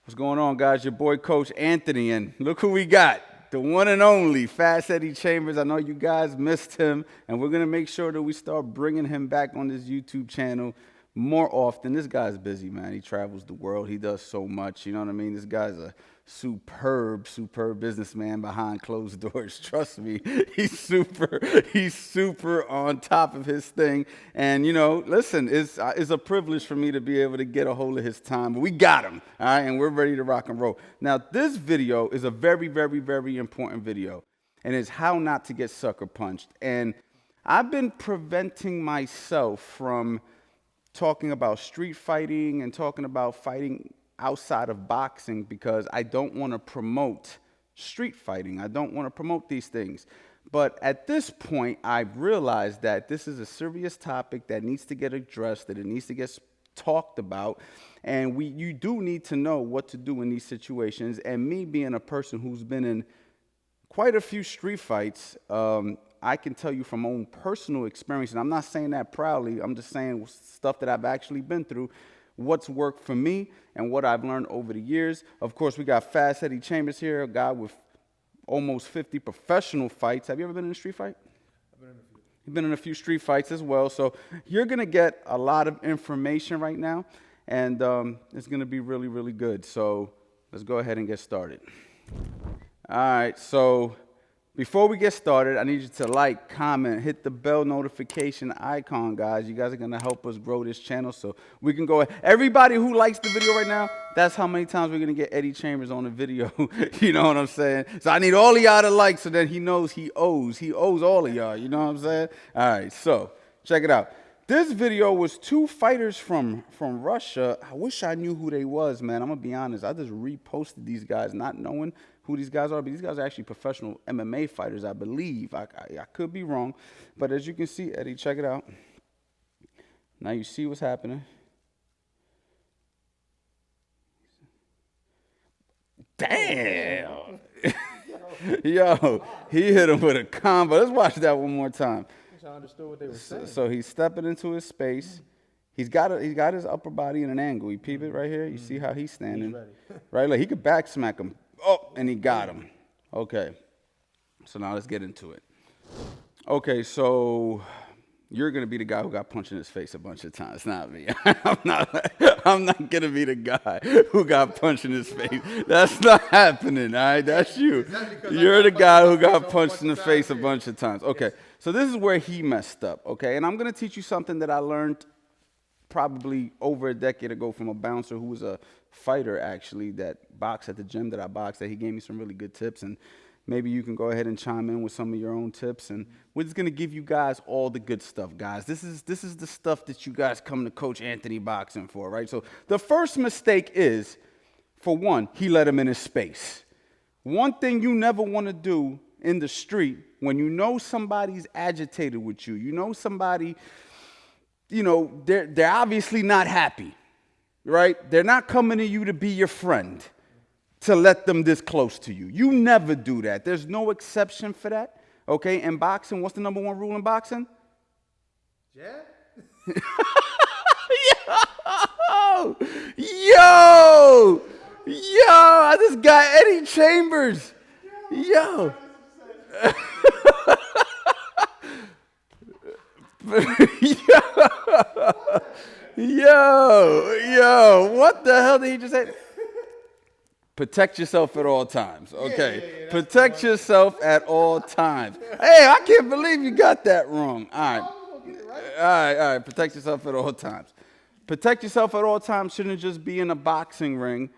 What's going on, guys? Your boy, Coach Anthony, and look who we got. The one and only Fast Eddie Chambers. I know you guys missed him, and we're going to make sure that we start bringing him back on this YouTube channel more often. This guy's busy, man. He travels the world. He does so much. You know what I mean? This guy's a superb businessman behind closed doors. Trust me, he's super on top of his thing. And, you know, listen, it's a privilege for me to be able to get a hold of his time. But we got him, all right, and we're ready to rock and roll. Now, this video is a very important video, and it's how not to get sucker punched. And I've been preventing myself from talking about street fighting and talking about fighting outside of boxing because I don't want to promote street fighting. I don't want to promote these things. But at this point, I've realized that this is a serious topic that needs to get addressed, that it needs to get talked about, and you do need to know what to do in these situations. And me being a person who's been in quite a few street fights, I can tell you from my own personal experience, and I'm not saying that proudly, I'm just saying stuff that I've actually been through, what's worked for me and what I've learned over the years. Of course, we got Fast Eddie Chambers here, a guy with almost 50 professional fights. Have you ever been in a street fight? I've been in a few. You've been in a few street fights as well, so you're going to get a lot of information right now, and it's going to be really good. So let's go ahead and get started. All right, so before we get started, I need you to like, comment, hit the bell notification icon, guys. You guys are going to help us grow this channel so we can go ahead. Everybody who likes the video right now, that's how many times we're going to get Eddie Chambers on the video. You know what I'm saying? So I need all of y'all to like so that he knows he owes all of y'all. You know what I'm saying? All right, so check it out. This video was two fighters from Russia. I wish I knew who they was, man. I'm going to be honest. I just reposted these guys not knowing who these guys are, but these guys are actually professional MMA fighters, I believe. I could be wrong, but as you can see, Eddie, check it out. Now you see what's happening. Damn! Yo, he hit him with a combo. Let's watch that one more time. I understood what they were saying. So he's stepping into his space. He's got his upper body in an angle. You peep it right here. You see how he's standing. He's ready. Right, like he could back smack him. Oh, and he got him. Okay. So now let's get into it. Okay, so you're gonna be the guy who got punched in his face a bunch of times, not me. I'm not gonna be the guy who got punched in his face. That's not happening, all right? That's you. You're the guy who got punched in the face a bunch of times. Okay, so this is where he messed up, okay? And I'm gonna teach you something that I learned probably over a decade ago from a bouncer who was a fighter, actually, that boxed at the gym that I boxed at. He gave me some really good tips, and maybe you can go ahead and chime in with some of your own tips, and we're just going to give you guys all the good stuff, guys. This is the stuff that you guys come to Coach Anthony Boxing for, right? So the first mistake is, for one, he let him in his space. One thing you never want to do in the street when you know somebody's agitated with you, you know somebody, you know, they're obviously not happy, right? They're not coming to you to be your friend, to let them this close to you. You never do that. There's no exception for that, okay? In boxing, what's the number one rule in boxing? Yeah? Yo! I just got Eddie Chambers. Yo. Yo, what the hell did he just say? Protect yourself at all times, okay? Yeah, Protect yourself at all times. Hey, I can't believe you got that wrong. All right, protect yourself at all times. Protect yourself at all times shouldn't just be in a boxing ring.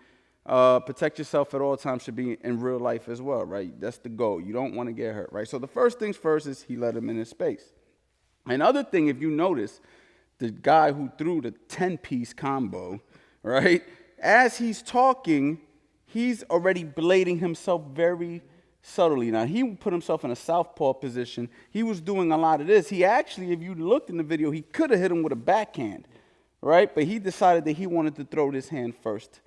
Protect yourself at all times should be in real life as well, right? That's the goal. You don't want to get hurt, right? So the first things first is he let him in his space. Another thing, if you notice, the guy who threw the 10-piece combo, right? As he's talking, he's already blading himself very subtly. Now, he put himself in a southpaw position. He was doing a lot of this. He actually, if you looked in the video, he could have hit him with a backhand, right? But he decided that he wanted to throw this hand first.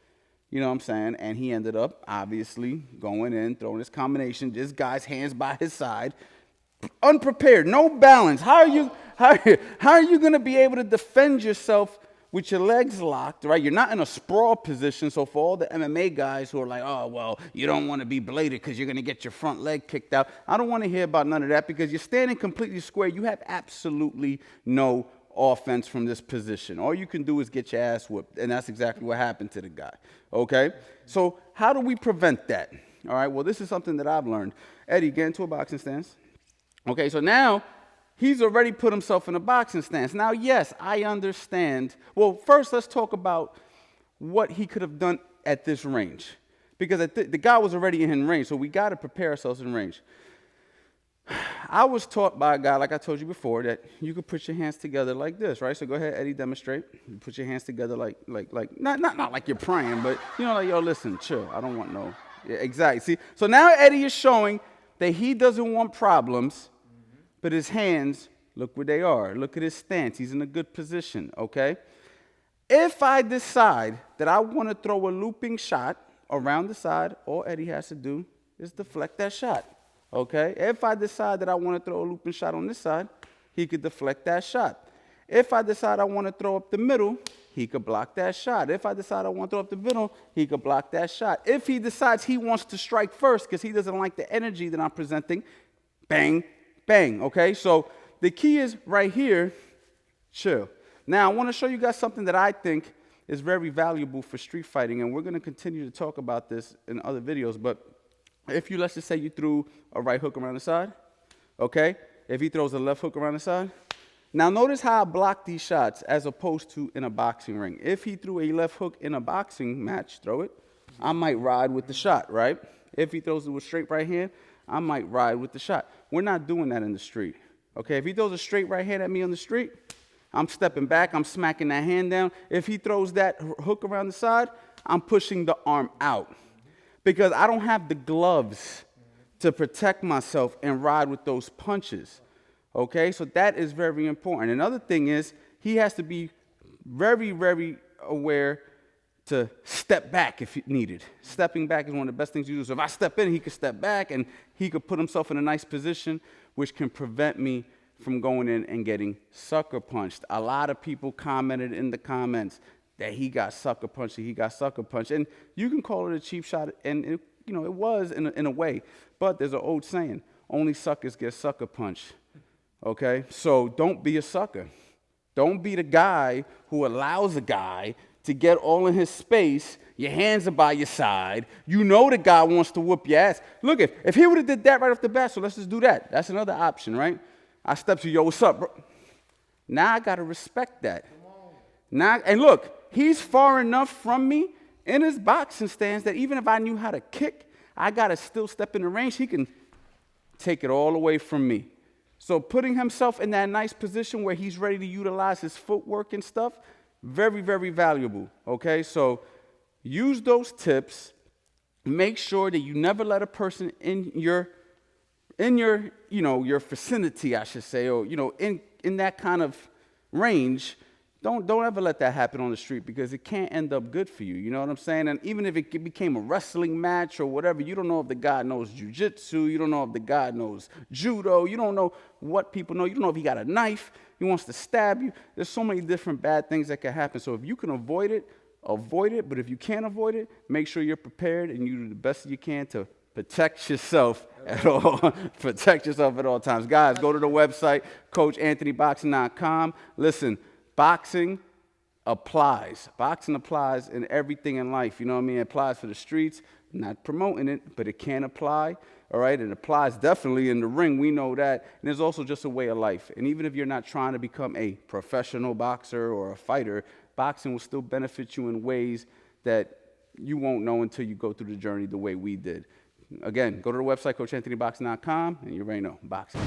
You know what I'm saying? And he ended up, obviously, going in, throwing this combination. This guy's hands by his side. Unprepared, no balance. How are you going to be able to defend yourself with your legs locked, right? You're not in a sprawl position. So for all the MMA guys who are like, oh, well, you don't want to be bladed because you're going to get your front leg kicked out. I don't want to hear about none of that because you're standing completely square. You have absolutely no offense from this position. All you can do is get your ass whooped. And that's exactly what happened to the guy. Okay? So how do we prevent that? All right, well, this is something that I've learned. Eddie, get into a boxing stance. Okay, so now he's already put himself in a boxing stance. Now, yes, I understand. Well, first, let's talk about what he could have done at this range. Because the guy was already in range, so we got to prepare ourselves in range. I was taught by a guy, like I told you before, that you could put your hands together like this, right? So go ahead, Eddie, demonstrate. You put your hands together like not like you're praying, but, you know, like, yo, listen, chill. I don't want no. Yeah, exactly. See, so now Eddie is showing that he doesn't want problems, but his hands, look where they are. Look at his stance. He's in a good position, okay? If I decide that I want to throw a looping shot around the side, all Eddie has to do is deflect that shot, okay? If I decide that I want to throw a looping shot on this side, he could deflect that shot. If I decide I want to throw up the middle, he could block that shot. If I decide I want to throw up the middle, he could block that shot. If he decides he wants to strike first because he doesn't like the energy that I'm presenting, bang, bang, okay? So the key is right here, chill. Now, I want to show you guys something that I think is very valuable for street fighting, and we're going to continue to talk about this in other videos, but if you, let's just say you threw a right hook around the side, okay? If he throws a left hook around the side, now notice how I block these shots as opposed to in a boxing ring. If he threw a left hook in a boxing match, throw it, I might ride with the shot, right? If he throws it with straight right hand, I might ride with the shot. We're not doing that in the street, okay? If he throws a straight right hand at me on the street, I'm stepping back, I'm smacking that hand down. If he throws that hook around the side, I'm pushing the arm out because I don't have the gloves to protect myself and ride with those punches. Okay, so that is very important. Another thing is he has to be very, very aware to step back if needed. Stepping back is one of the best things you do. So if I step in, he could step back and he could put himself in a nice position, which can prevent me from going in and getting sucker punched. A lot of people commented in the comments that he got sucker punched, and you can call it a cheap shot, and it was in a way. But there's an old saying: only suckers get sucker punched. Okay, so don't be a sucker. Don't be the guy who allows a guy to get all in his space. Your hands are by your side. You know the guy wants to whoop your ass. Look, if he would have did that right off the bat, so let's just do that. That's another option, right? I step to you, yo, what's up, bro? Now I got to respect that. Now, and look, he's far enough from me in his boxing stance that even if I knew how to kick, I got to still step in the range. He can take it all away from me. So putting himself in that nice position where he's ready to utilize his footwork and stuff, very, very valuable, okay? So use those tips. Make sure that you never let a person in your vicinity, I should say, or, in that kind of range. Don't ever let that happen on the street because it can't end up good for you. You know what I'm saying? And even if it became a wrestling match or whatever, you don't know if the guy knows jiu-jitsu. You don't know if the guy knows judo. You don't know what people know. You don't know if he got a knife. He wants to stab you. There's so many different bad things that can happen. So if you can avoid it, avoid it. But if you can't avoid it, make sure you're prepared and you do the best you can to protect yourself at all. Protect yourself at all times. Guys, go to the website, coachanthonyboxing.com. Listen, boxing applies. Boxing applies in everything in life. You know what I mean? It applies for the streets. Not promoting it, but it can apply. All right? It applies definitely in the ring. We know that. And there's also just a way of life. And even if you're not trying to become a professional boxer or a fighter, boxing will still benefit you in ways that you won't know until you go through the journey the way we did. Again, go to the website, coachanthonyboxing.com, and you already know, boxing.